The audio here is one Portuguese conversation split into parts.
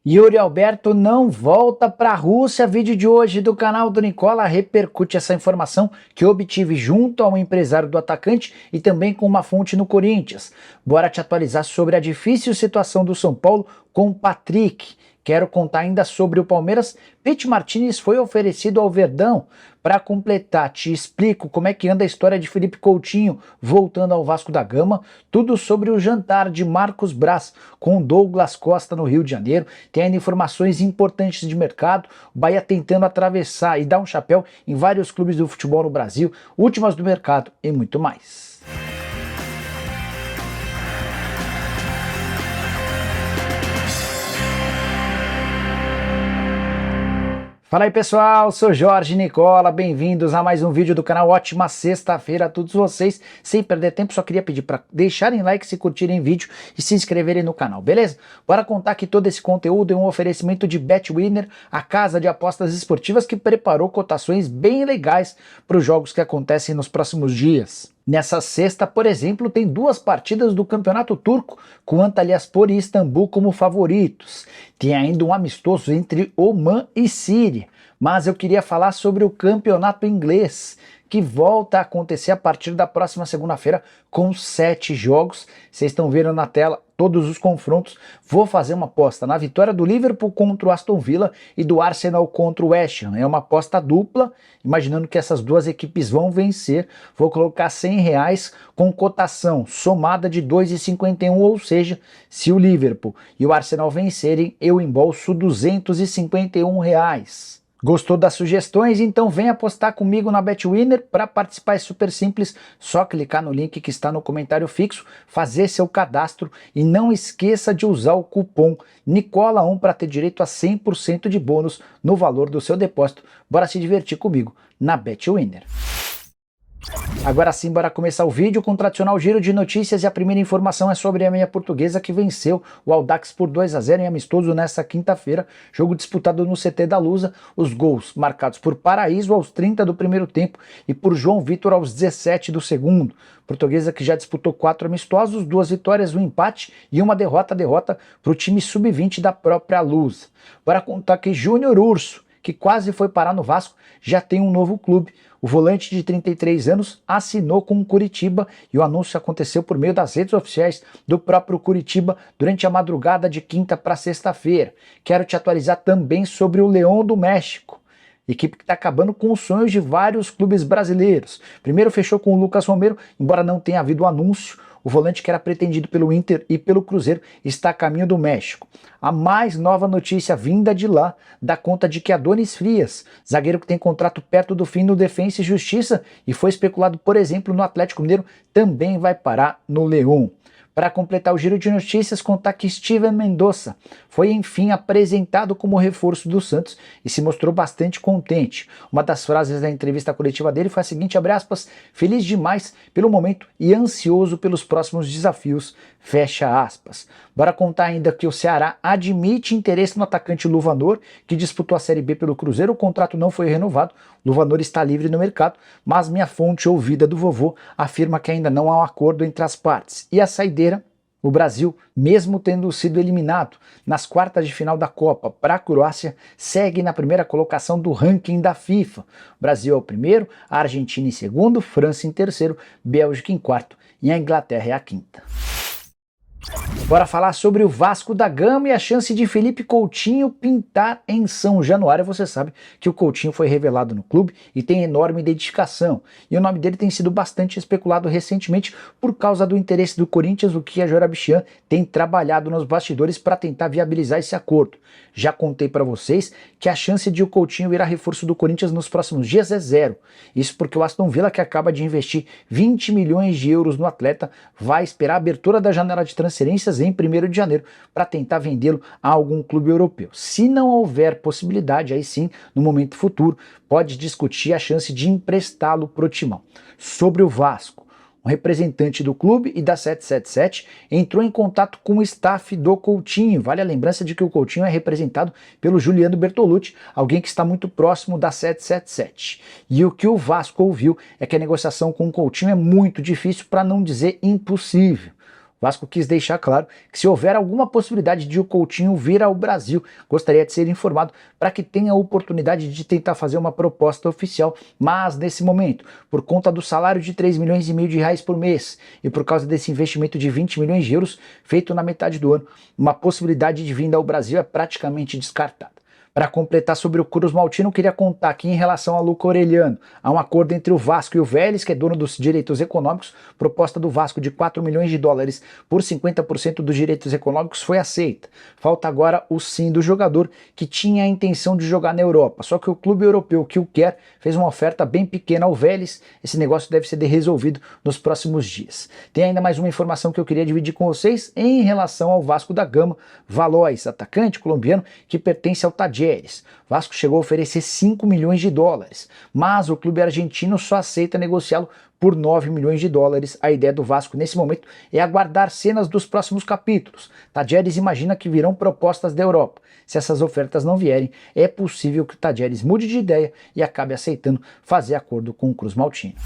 Yuri Alberto não volta para a Rússia. Vídeo de hoje do canal do Nicola repercute essa informação que obtive junto a um empresário do atacante e também com uma fonte no Corinthians. Bora te atualizar sobre a difícil situação do São Paulo com o Patrick. Quero contar ainda sobre o Palmeiras. Pete Martinez foi oferecido ao Verdão. Para completar, te explico como é que anda a história de Felipe Coutinho voltando ao Vasco da Gama. Tudo sobre o jantar de Marcos Braz com Douglas Costa no Rio de Janeiro. Tem ainda informações importantes de mercado. O Bahia tentando atravessar e dar um chapéu em vários clubes do futebol no Brasil. Últimas do mercado e muito mais. Fala aí pessoal, sou Jorge Nicola, bem-vindos a mais um vídeo do canal. Ótima sexta-feira a todos vocês. Sem perder tempo, só queria pedir para deixarem like se curtirem o vídeo e se inscreverem no canal, beleza? Bora contar que todo esse conteúdo é um oferecimento de BetWinner, a casa de apostas esportivas que preparou cotações bem legais para os jogos que acontecem nos próximos dias. Nessa sexta, por exemplo, tem duas partidas do Campeonato Turco, com Antalyaspor e Istambul como favoritos. Tem ainda um amistoso entre Oman e Síria. Mas eu queria falar sobre o Campeonato Inglês, que volta a acontecer a partir da próxima segunda-feira com 7 jogos. Vocês estão vendo na tela todos os confrontos. Vou fazer uma aposta na vitória do Liverpool contra o Aston Villa e do Arsenal contra o West Ham. É uma aposta dupla, imaginando que essas duas equipes vão vencer. Vou colocar R$100 com cotação somada de 2,51, ou seja, se o Liverpool e o Arsenal vencerem, eu embolso R$251. Gostou das sugestões? Então vem apostar comigo na BetWinner. Para participar é super simples, só clicar no link que está no comentário fixo, fazer seu cadastro e não esqueça de usar o cupom NICOLA1 para ter direito a 100% de bônus no valor do seu depósito. Bora se divertir comigo na BetWinner. Agora sim, bora começar o vídeo com o tradicional giro de notícias e a primeira informação é sobre a minha Portuguesa que venceu o Audax por 2-0 em amistoso nesta quinta-feira, jogo disputado no CT da Lusa, os gols marcados por Paraíso aos 30 do primeiro tempo e por João Vitor aos 17 do segundo. Portuguesa que já disputou 4 amistosos, 2 vitórias, um empate e uma derrota para o time sub-20 da própria Lusa. Bora contar que Júnior Urso, que quase foi parar no Vasco, já tem um novo clube. O volante de 33 anos assinou com o Curitiba e o anúncio aconteceu por meio das redes oficiais do próprio Curitiba durante a madrugada de quinta para sexta-feira. Quero te atualizar também sobre o León do México, equipe que está acabando com os sonhos de vários clubes brasileiros. Primeiro fechou com o Lucas Romero, embora não tenha havido anúncio. O volante que era pretendido pelo Inter e pelo Cruzeiro está a caminho do México. A mais nova notícia vinda de lá dá conta de que Adonis Frias, zagueiro que tem contrato perto do fim no Defensa e Justiça e foi especulado, por exemplo, no Atlético Mineiro, também vai parar no León. Para completar o giro de notícias, contar que Steven Mendoza foi enfim apresentado como reforço do Santos e se mostrou bastante contente. Uma das frases da entrevista coletiva dele foi a seguinte, abre aspas, feliz demais pelo momento e ansioso pelos próximos desafios, fecha aspas. Bora contar ainda que o Ceará admite interesse no atacante Luvanor, que disputou a Série B pelo Cruzeiro, o contrato não foi renovado, Luvanor está livre no mercado, mas minha fonte ouvida do vovô afirma que ainda não há um acordo entre as partes. E a saideira, o Brasil, mesmo tendo sido eliminado nas quartas de final da Copa para a Croácia, segue na primeira colocação do ranking da FIFA. O Brasil é o primeiro, a Argentina em segundo, França em terceiro, Bélgica em quarto e a Inglaterra é a quinta. Bora falar sobre o Vasco da Gama e a chance de Felipe Coutinho pintar em São Januário. Você sabe que o Coutinho foi revelado no clube e tem enorme identificação. E o nome dele tem sido bastante especulado recentemente por causa do interesse do Corinthians, o que a Jorabichian tem trabalhado nos bastidores para tentar viabilizar esse acordo. Já contei para vocês que a chance de o Coutinho virar reforço do Corinthians nos próximos dias é zero. Isso porque o Aston Villa, que acaba de investir 20 milhões de euros no atleta, vai esperar a abertura da janela de transferências em 1º de janeiro para tentar vendê-lo a algum clube europeu. Se não houver possibilidade, aí sim, no momento futuro, pode discutir a chance de emprestá-lo para o Timão. Sobre o Vasco, um representante do clube e da 777 entrou em contato com o staff do Coutinho. Vale a lembrança de que o Coutinho é representado pelo Juliano Bertolucci, alguém que está muito próximo da 777. E o que o Vasco ouviu é que a negociação com o Coutinho é muito difícil, para não dizer impossível. O Vasco quis deixar claro que se houver alguma possibilidade de o Coutinho vir ao Brasil, gostaria de ser informado para que tenha a oportunidade de tentar fazer uma proposta oficial, mas nesse momento, por conta do salário de 3,5 milhões de reais por mês e por causa desse investimento de 20 milhões de euros feito na metade do ano, uma possibilidade de vinda ao Brasil é praticamente descartada. Para completar sobre o Cruz Maltino, eu queria contar que em relação a Luca Orelhano, há um acordo entre o Vasco e o Vélez, que é dono dos direitos econômicos. Proposta do Vasco de 4 milhões de dólares por 50% dos direitos econômicos foi aceita. Falta agora o sim do jogador, que tinha a intenção de jogar na Europa, só que o clube europeu que o quer fez uma oferta bem pequena ao Vélez. Esse negócio deve ser resolvido nos próximos dias. Tem ainda mais uma informação que eu queria dividir com vocês em relação ao Vasco da Gama. Valois, atacante colombiano que pertence ao Tadjeres. Vasco chegou a oferecer 5 milhões de dólares, mas o clube argentino só aceita negociá-lo por 9 milhões de dólares. A ideia do Vasco nesse momento é aguardar cenas dos próximos capítulos. Tadjeres imagina que virão propostas da Europa. Se essas ofertas não vierem, é possível que o Tadjeres mude de ideia e acabe aceitando fazer acordo com o Cruz Maltino.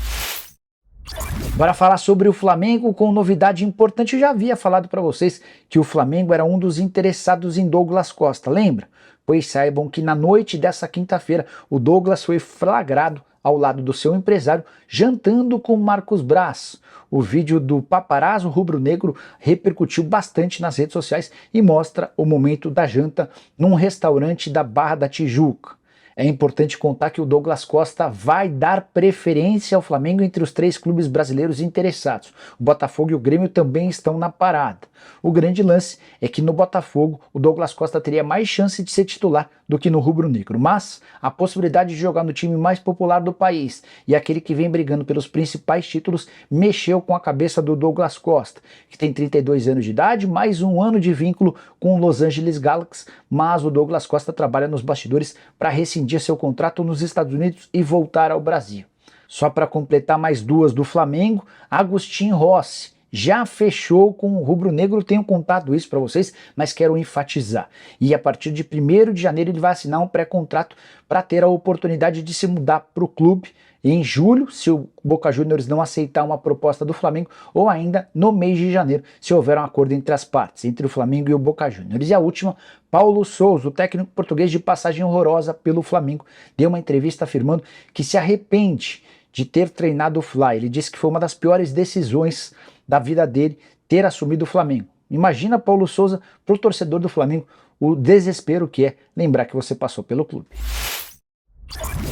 Bora falar sobre o Flamengo com novidade importante. Eu já havia falado para vocês que o Flamengo era um dos interessados em Douglas Costa, lembra? Pois saibam que na noite dessa quinta-feira o Douglas foi flagrado ao lado do seu empresário jantando com Marcos Braz. O vídeo do paparazzo rubro-negro repercutiu bastante nas redes sociais e mostra o momento da janta num restaurante da Barra da Tijuca. É importante contar que o Douglas Costa vai dar preferência ao Flamengo entre os 3 clubes brasileiros interessados. O Botafogo e o Grêmio também estão na parada. O grande lance é que no Botafogo o Douglas Costa teria mais chance de ser titular do que no rubro-negro, mas a possibilidade de jogar no time mais popular do país e aquele que vem brigando pelos principais títulos mexeu com a cabeça do Douglas Costa, que tem 32 anos de idade, mais um ano de vínculo com o Los Angeles Galaxy, mas o Douglas Costa trabalha nos bastidores para rescindir seu contrato nos Estados Unidos e voltar ao Brasil. Só para completar mais 2 do Flamengo, Agustin Rossi já fechou com o rubro-negro. Tenho contado isso para vocês, mas quero enfatizar. E a partir de 1º de janeiro ele vai assinar um pré-contrato para ter a oportunidade de se mudar para o clube em julho, se o Boca Juniors não aceitar uma proposta do Flamengo, ou ainda no mês de janeiro, se houver um acordo entre as partes, entre o Flamengo e o Boca Juniors. E a última, Paulo Souza, o técnico português de passagem horrorosa pelo Flamengo, deu uma entrevista afirmando que se arrepende de ter treinado o Fly. Ele disse que foi uma das piores decisões da vida dele ter assumido o Flamengo. Imagina, Paulo Souza, para o torcedor do Flamengo, o desespero que é lembrar que você passou pelo clube.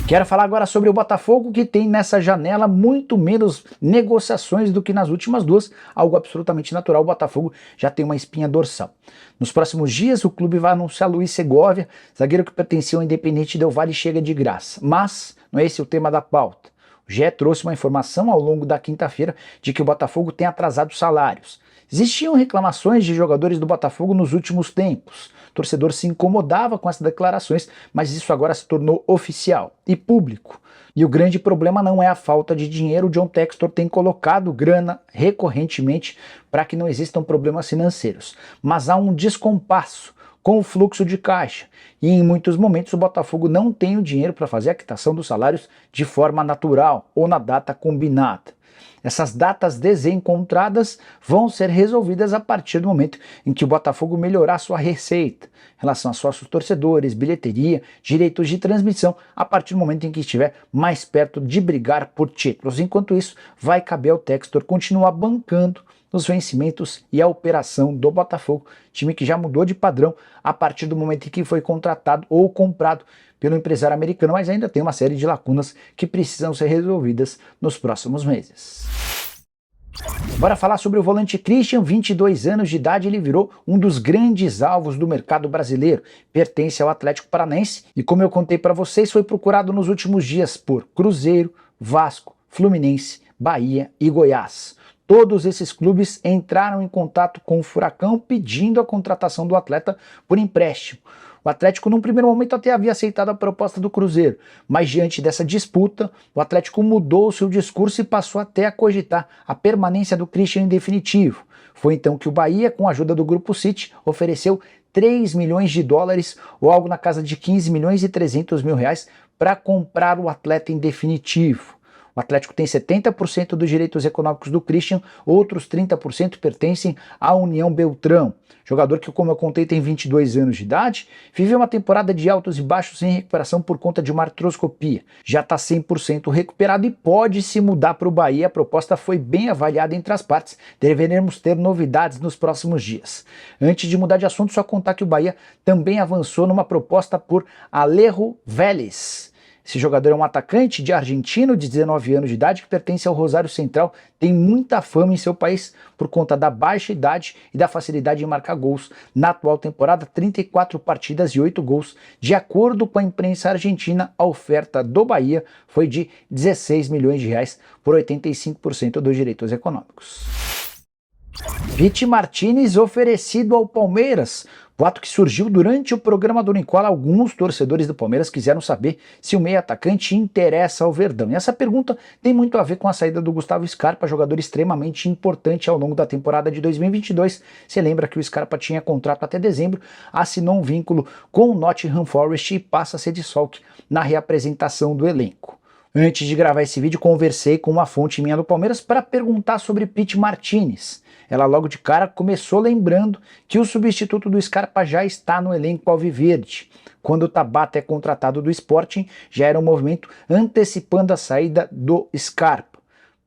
Quero falar agora sobre o Botafogo, que tem nessa janela muito menos negociações do que nas últimas 2, algo absolutamente natural. O Botafogo já tem uma espinha dorsal. Nos próximos dias o clube vai anunciar Luiz Segovia, zagueiro que pertencia ao Independente Del Valle, chega de graça. Mas não é esse o tema da pauta. O GE trouxe uma informação ao longo da quinta-feira de que o Botafogo tem atrasado salários. Existiam reclamações de jogadores do Botafogo nos últimos tempos. O torcedor se incomodava com essas declarações, mas isso agora se tornou oficial e público. E o grande problema não é a falta de dinheiro. O John Textor tem colocado grana recorrentemente para que não existam problemas financeiros. Mas há um descompasso com o fluxo de caixa, e em muitos momentos o Botafogo não tem o dinheiro para fazer a quitação dos salários de forma natural ou na data combinada. Essas datas desencontradas vão ser resolvidas a partir do momento em que o Botafogo melhorar sua receita, em relação a sócios torcedores, bilheteria, direitos de transmissão, a partir do momento em que estiver mais perto de brigar por títulos. Enquanto isso, vai caber ao Textor continuar bancando os vencimentos e a operação do Botafogo, time que já mudou de padrão a partir do momento em que foi contratado ou comprado pelo empresário americano, mas ainda tem uma série de lacunas que precisam ser resolvidas nos próximos meses. Bora falar sobre o volante Christian, 22 anos de idade, ele virou um dos grandes alvos do mercado brasileiro, pertence ao Atlético Paranaense e, como eu contei para vocês, foi procurado nos últimos dias por Cruzeiro, Vasco, Fluminense, Bahia e Goiás. Todos esses clubes entraram em contato com o Furacão pedindo a contratação do atleta por empréstimo. O Atlético, num primeiro momento, até havia aceitado a proposta do Cruzeiro, mas diante dessa disputa, o Atlético mudou o seu discurso e passou até a cogitar a permanência do Christian em definitivo. Foi então que o Bahia, com a ajuda do Grupo City, ofereceu 3 milhões de dólares, ou algo na casa de 15 milhões e 300 mil reais, para comprar o atleta em definitivo. O Atlético tem 70% dos direitos econômicos do Christian, outros 30% pertencem à União Beltrão. Jogador que, como eu contei, tem 22 anos de idade, viveu uma temporada de altos e baixos em recuperação por conta de uma artroscopia. Já está 100% recuperado e pode se mudar para o Bahia. A proposta foi bem avaliada entre as partes. Deveremos ter novidades nos próximos dias. Antes de mudar de assunto, só contar que o Bahia também avançou numa proposta por Alejo Vélez. Esse jogador é um atacante de argentino de 19 anos de idade que pertence ao Rosário Central, tem muita fama em seu país por conta da baixa idade e da facilidade em marcar gols. Na atual temporada, 34 partidas e 8 gols. De acordo com a imprensa argentina, a oferta do Bahia foi de 16 milhões de reais por 85% dos direitos econômicos. Pity Martinez oferecido ao Palmeiras. Boato que surgiu durante o programa do Nicola. Alguns torcedores do Palmeiras quiseram saber se o meio atacante interessa ao Verdão. E essa pergunta tem muito a ver com a saída do Gustavo Scarpa, jogador extremamente importante ao longo da temporada de 2022. Você lembra que o Scarpa tinha contrato até dezembro, assinou um vínculo com o Nottingham Forest e passa a ser desfalque na reapresentação do elenco. Antes de gravar esse vídeo, conversei com uma fonte minha do Palmeiras para perguntar sobre Pity Martinez. Ela logo de cara começou lembrando que o substituto do Scarpa já está no elenco alviverde. Quando o Tabata é contratado do Sporting, já era um movimento antecipando a saída do Scarpa.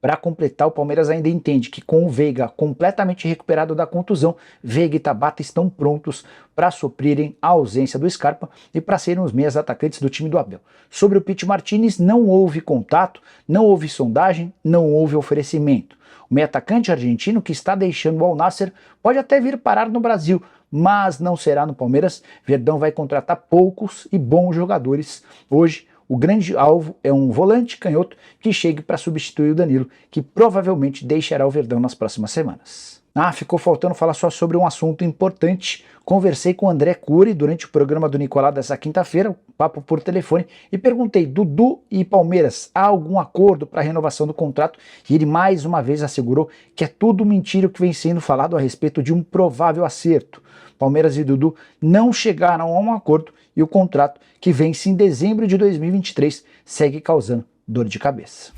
Para completar, o Palmeiras ainda entende que com o Veiga completamente recuperado da contusão, Veiga e Tabata estão prontos para suprirem a ausência do Scarpa e para serem os meias atacantes do time do Abel. Sobre o Pity Martinez, não houve contato, não houve sondagem, não houve oferecimento. O meio-atacante argentino que está deixando o Al Nassr pode até vir parar no Brasil, mas não será no Palmeiras. Verdão vai contratar poucos e bons jogadores. Hoje, o grande alvo é um volante canhoto que chegue para substituir o Danilo, que provavelmente deixará o Verdão nas próximas semanas. Ficou faltando falar só sobre um assunto importante. Conversei com o André Cury durante o programa do Nicola dessa quinta-feira, papo por telefone, e perguntei: Dudu e Palmeiras, há algum acordo para a renovação do contrato? E ele mais uma vez assegurou que é tudo mentira o que vem sendo falado a respeito de um provável acerto. Palmeiras e Dudu não chegaram a um acordo e o contrato, que vence em dezembro de 2023, segue causando dor de cabeça.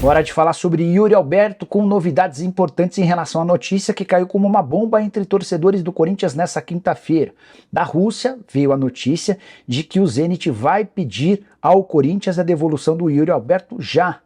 Hora de falar sobre Yuri Alberto, com novidades importantes em relação à notícia que caiu como uma bomba entre torcedores do Corinthians nessa quinta-feira. Da Rússia veio a notícia de que o Zenit vai pedir ao Corinthians a devolução do Yuri Alberto já.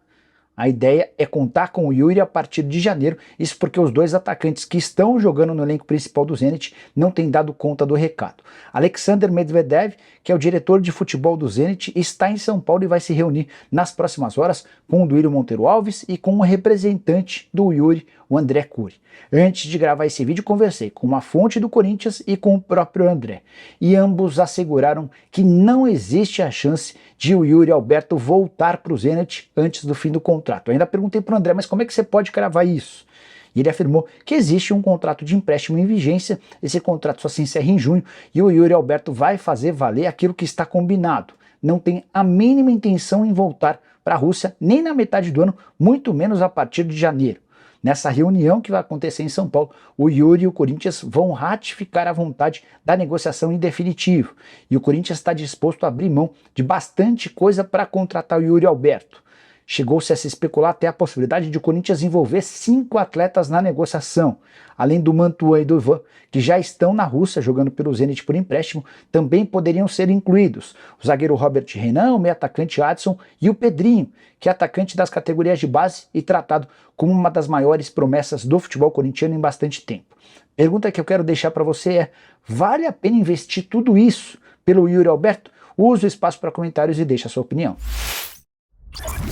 A ideia é contar com o Yuri a partir de janeiro, isso porque os dois atacantes que estão jogando no elenco principal do Zenit não têm dado conta do recado. Alexander Medvedev, que é o diretor de futebol do Zenit, está em São Paulo e vai se reunir nas próximas horas com o Duílio Monteiro Alves e com o representante do Yuri, o André Cury. Antes de gravar esse vídeo, conversei com uma fonte do Corinthians e com o próprio André, e ambos asseguraram que não existe a chance de o Yuri Alberto voltar para o Zenit antes do fim do contrato. Eu ainda perguntei para o André, mas como é que você pode cravar isso? E ele afirmou que existe um contrato de empréstimo em vigência, esse contrato só se encerra em junho e o Yuri Alberto vai fazer valer aquilo que está combinado. Não tem a mínima intenção em voltar para a Rússia, nem na metade do ano, muito menos a partir de janeiro. Nessa reunião que vai acontecer em São Paulo, o Yuri e o Corinthians vão ratificar a vontade da negociação em definitivo. E o Corinthians está disposto a abrir mão de bastante coisa para contratar o Yuri Alberto. Chegou-se a se especular até a possibilidade de o Corinthians envolver 5 atletas na negociação. Além do Mantuan e do Ivan, que já estão na Rússia jogando pelo Zenit por empréstimo, também poderiam ser incluídos o zagueiro Robert Renan, o meio-atacante Adson e o Pedrinho, que é atacante das categorias de base e tratado como uma das maiores promessas do futebol corintiano em bastante tempo. Pergunta que eu quero deixar para você é: vale a pena investir tudo isso pelo Yuri Alberto? Use o espaço para comentários e deixe a sua opinião.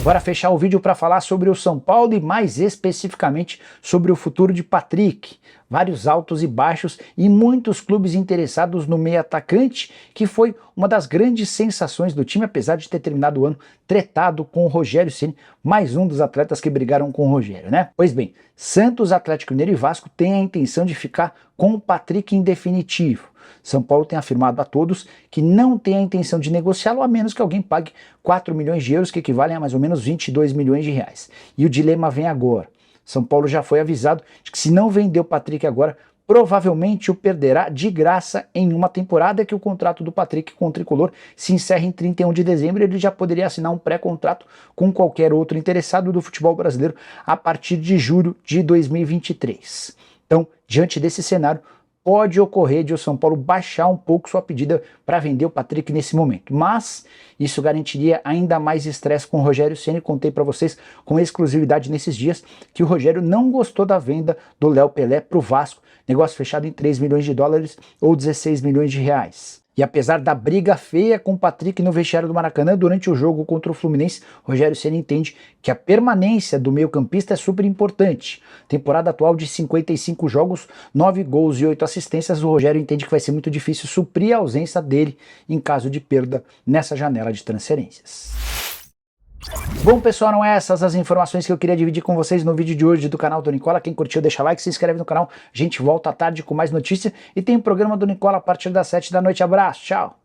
Bora fechar o vídeo para falar sobre o São Paulo e mais especificamente sobre o futuro de Patrick. Vários altos e baixos e muitos clubes interessados no meio atacante, que foi uma das grandes sensações do time, apesar de ter terminado o ano tretado com o Rogério Ceni, mais um dos atletas que brigaram com o Rogério, né? Pois bem, Santos, Atlético Mineiro e Vasco têm a intenção de ficar com o Patrick em definitivo. São Paulo tem afirmado a todos que não tem a intenção de negociá-lo a menos que alguém pague 4 milhões de euros, que equivalem a mais ou menos 22 milhões de reais. E o dilema vem agora. São Paulo já foi avisado de que se não vender o Patrick agora, provavelmente o perderá de graça em uma temporada que o contrato do Patrick com o Tricolor se encerra em 31 de dezembro. Ele já poderia assinar um pré-contrato com qualquer outro interessado do futebol brasileiro a partir de julho de 2023. Então, diante desse cenário, pode ocorrer de o São Paulo baixar um pouco sua pedida para vender o Patrick nesse momento, mas isso garantiria ainda mais estresse com o Rogério Ceni. Contei para vocês com exclusividade nesses dias que o Rogério não gostou da venda do Léo Pelé para o Vasco, negócio fechado em 3 milhões de dólares ou 16 milhões de reais. E apesar da briga feia com o Patrick no vestiário do Maracanã durante o jogo contra o Fluminense, Rogério Ceni entende que a permanência do meio-campista é super importante. Temporada atual de 55 jogos, 9 gols e 8 assistências, o Rogério entende que vai ser muito difícil suprir a ausência dele em caso de perda nessa janela de transferências. Bom, pessoal, não é essas as informações que eu queria dividir com vocês no vídeo de hoje do canal do Nicola. Quem curtiu, deixa like, se inscreve no canal. A gente volta à tarde com mais notícia e tem o programa do Nicola a partir das 7 da noite. Abraço, tchau!